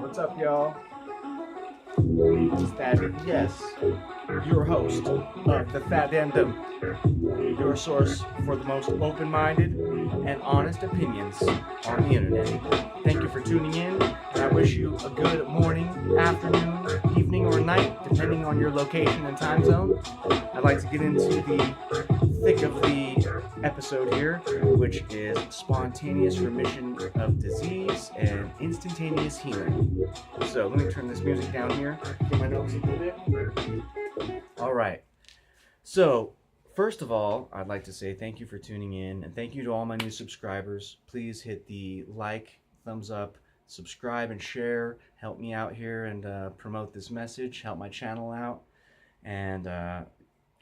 What's up, y'all? It's Thad. Yes, your host of the Thadendum, your source for the most open-minded and honest opinions on the internet. Thank you for tuning in, and I wish you a good morning, afternoon, evening, or night, depending on your location and time zone. I'd like to get into the thick of the episode here, which is spontaneous remission of disease and instantaneous healing. So let me turn this music down here, get my notes a little bit. All right. So, first of all, I'd like to say thank you for tuning in, and thank you to all my new subscribers. Please hit the like, thumbs up, subscribe, and share. Help me out here and promote this message. Help my channel out, and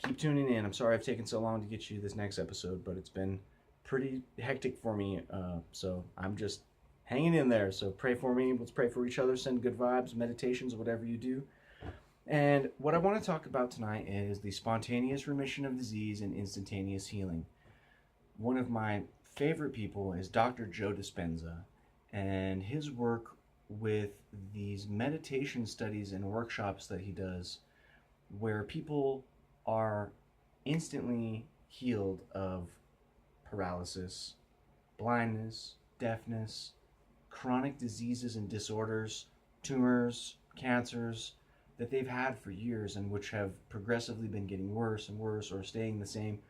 keep tuning in. I'm sorry I've taken so long to get you this next episode, but it's been pretty hectic for me, so I'm just hanging in there. So pray for me. Let's pray for each other. Send good vibes, meditations, whatever you do. And what I want to talk about tonight is the spontaneous remission of disease and instantaneous healing. One of my favorite people is Dr. Joe Dispenza, and his work with these meditation studies and workshops that he does, where people are instantly healed of paralysis, blindness, deafness, chronic diseases and disorders, tumors, cancers, that they've had for years and which have progressively been getting worse and worse or staying the same,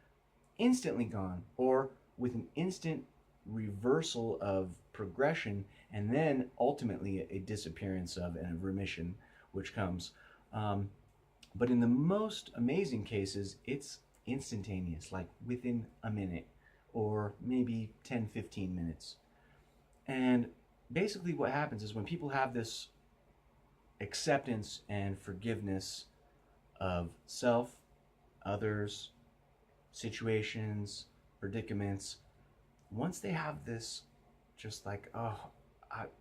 instantly gone, or with an instant reversal of progression and then ultimately a disappearance of and a remission which comes. But in the most amazing cases, it's instantaneous, like within a minute or maybe 10-15 minutes. And basically what happens is when people have this acceptance and forgiveness of self, others, situations, predicaments, once they have this just like,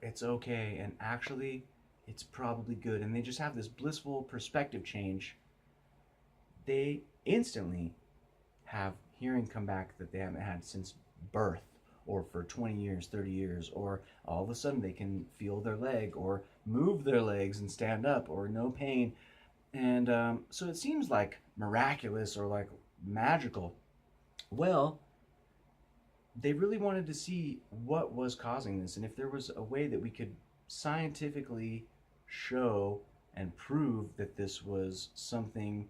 it's okay, and actually it's probably good, and they just have this blissful perspective change, they instantly have hearing come back that they haven't had since birth, or for 20 years, 30 years, or all of a sudden they can feel their leg or move their legs and stand up, or no pain. And so it seems like miraculous or like magical. Well, they really wanted to see what was causing this, and if there was a way that we could scientifically show and prove that this was something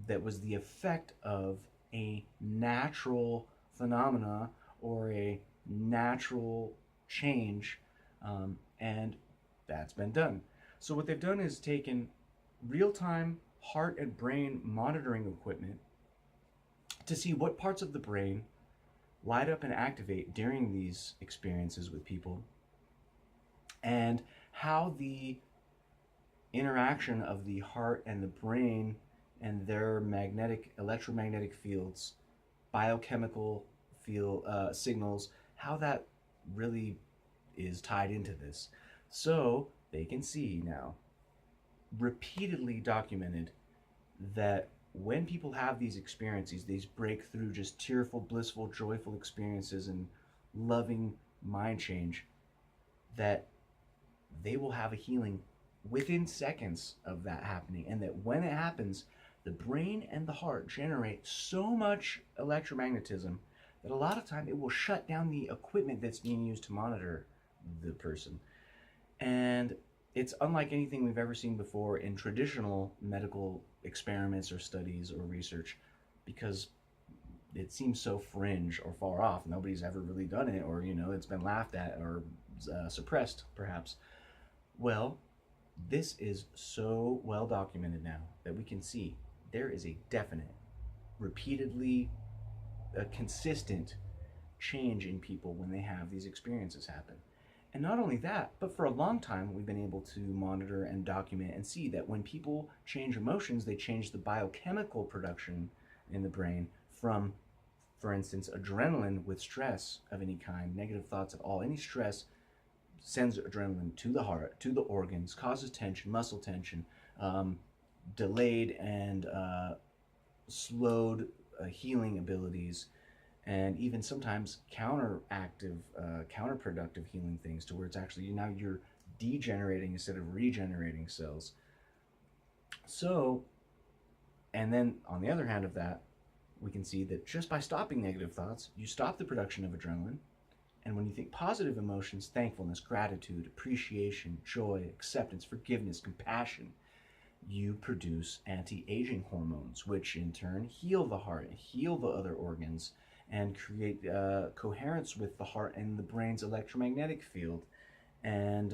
that was the effect of a natural phenomena or a natural change, and that's been done. So what they've done is taken real-time heart and brain monitoring equipment to see what parts of the brain light up and activate during these experiences with people, and how the interaction of the heart and the brain and their electromagnetic fields, biochemical signals, how that really is tied into this. So they can see now, repeatedly documented, that when people have these experiences, these breakthrough, just tearful, blissful, joyful experiences and loving mind change, that they will have a healing within seconds of that happening, and that when it happens, the brain and the heart generate so much electromagnetism that a lot of time it will shut down the equipment that's being used to monitor the person. And it's unlike anything we've ever seen before in traditional medical experiments or studies or research, because it seems so fringe or far off. Nobody's ever really done it, or it's been laughed at or suppressed perhaps. Well, this is so well documented now that we can see there is a definite, repeatedly consistent change in people when they have these experiences happen. And not only that, but for a long time we've been able to monitor and document and see that when people change emotions, they change the biochemical production in the brain from, for instance, adrenaline with stress of any kind, negative thoughts at all, any stress sends adrenaline to the heart, to the organs, causes tension, muscle tension, delayed and slowed healing abilities, and even sometimes counterproductive healing things, to where it's actually now you're degenerating instead of regenerating cells. So, and then on the other hand of that, we can see that just by stopping negative thoughts, you stop the production of adrenaline. And when you think positive emotions, thankfulness, gratitude, appreciation, joy, acceptance, forgiveness, compassion, you produce anti-aging hormones, which in turn heal the heart, heal the other organs, and create coherence with the heart and the brain's electromagnetic field. And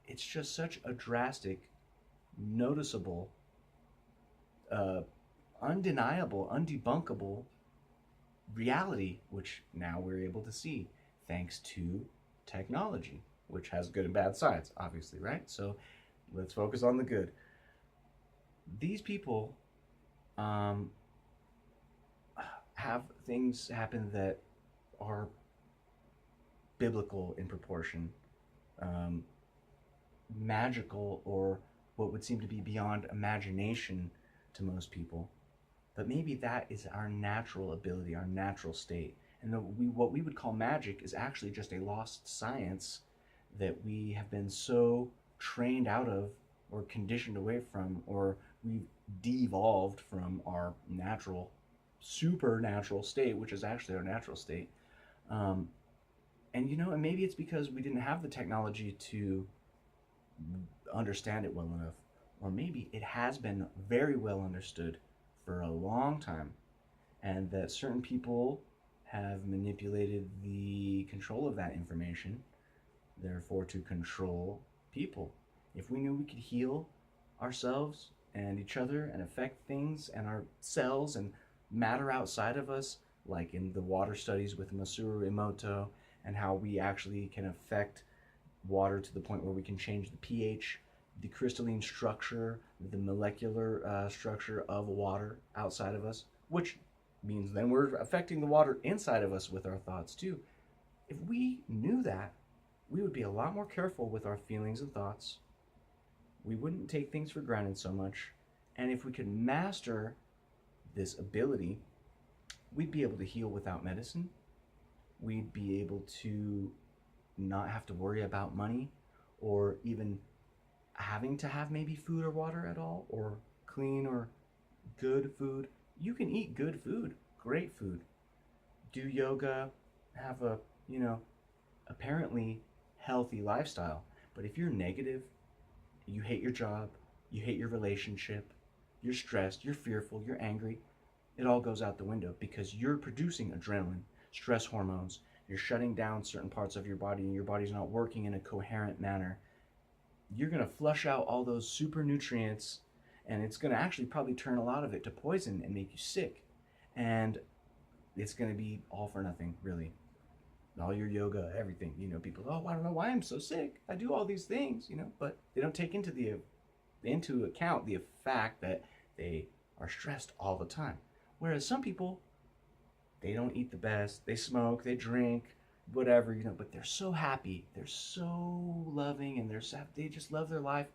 it's just such a drastic, noticeable, undeniable, undebunkable reality, which now we're able to see thanks to technology, which has good and bad sides, obviously, right? So let's focus on the good. These people have things happen that are biblical in proportion, magical, or what would seem to be beyond imagination to most people. But maybe that is our natural ability, our natural state. And what we would call magic is actually just a lost science that we have been so trained out of, or conditioned away from, or we've devolved from our natural, supernatural state, which is actually our natural state. And and maybe it's because we didn't have the technology to understand it well enough, or maybe it has been very well understood for a long time, and that certain people have manipulated the control of that information, therefore to control people. If we knew we could heal ourselves and each other and affect things and our cells and matter outside of us, like in the water studies with Masaru Emoto, and how we actually can affect water to the point where we can change the pH, the crystalline structure, the molecular structure of water outside of us, which means then we're affecting the water inside of us with our thoughts too. If we knew that, we would be a lot more careful with our feelings and thoughts. We wouldn't take things for granted so much. And if we could master this ability, we'd be able to heal without medicine. We'd be able to not have to worry about money, or even having to have maybe food or water at all, or clean or good food. You can eat good food, great food, do yoga, have a, apparently healthy lifestyle. But if you're negative, you hate your job, you hate your relationship, you're stressed, you're fearful, you're angry, it all goes out the window, because you're producing adrenaline, stress hormones, you're shutting down certain parts of your body, and your body's not working in a coherent manner. You're going to flush out all those super nutrients, and it's going to actually probably turn a lot of it to poison and make you sick. And it's going to be all for nothing, really. All your yoga, everything. People, I don't know why I'm so sick. I do all these things, but they don't take into account the fact that they are stressed all the time. Whereas some people, they don't eat the best, they smoke, they drink, whatever, but they're so happy, they're so loving, and they just love their life.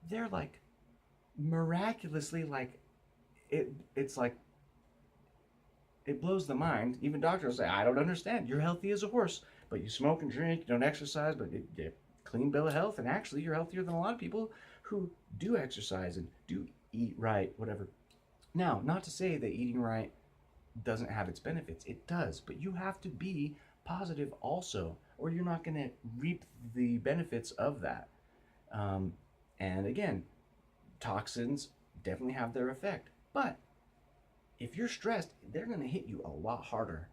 They're like miraculously, like it's like it blows the mind. Even doctors say, I don't understand. You're healthy as a horse, but you smoke and drink, you don't exercise, but you get clean bill of health, and actually you're healthier than a lot of people who do exercise and do eat right, whatever. Now, not to say that eating right doesn't have its benefits. It does, but you have to be positive also, or you're not going to reap the benefits of that. And again, toxins definitely have their effect, but if you're stressed, they're going to hit you a lot harder.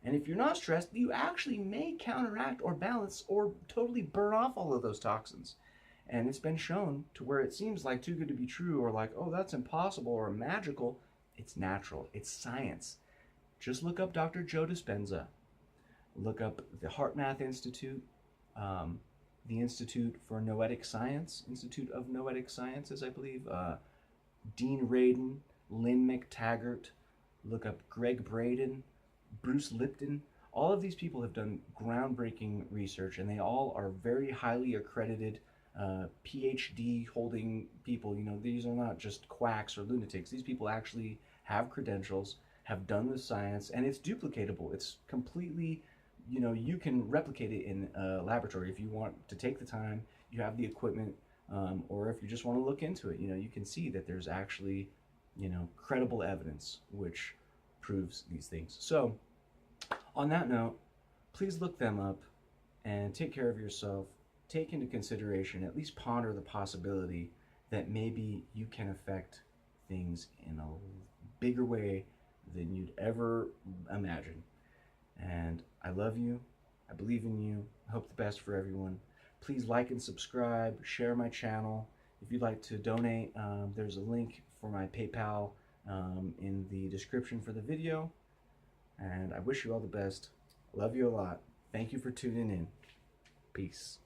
And if you're not stressed, you actually may counteract or balance or totally burn off all of those toxins. And it's been shown to where it seems like too good to be true, or like, oh, that's impossible or magical. It's natural. It's science. Just look up Dr. Joe Dispenza. Look up the HeartMath Institute, the Institute for Noetic Science, Institute of Noetic Sciences, I believe. Dean Radin, Lynn McTaggart. Look up Greg Braden, Bruce Lipton. All of these people have done groundbreaking research, and they all are very highly accredited PhD holding people. These are not just quacks or lunatics. These people actually have credentials, have done the science, and it's duplicatable. It's completely, you can replicate it in a laboratory if you want to take the time, you have the equipment, or if you just want to look into it, you can see that there's actually, credible evidence which proves these things. So on that note, please look them up and take care of yourself. Take into consideration, at least ponder the possibility that maybe you can affect things in a bigger way than you'd ever imagine. And I love you. I believe in you. I hope the best for everyone. Please like and subscribe. Share my channel. If you'd like to donate, there's a link for my PayPal in the description for the video. And I wish you all the best. Love you a lot. Thank you for tuning in. Peace.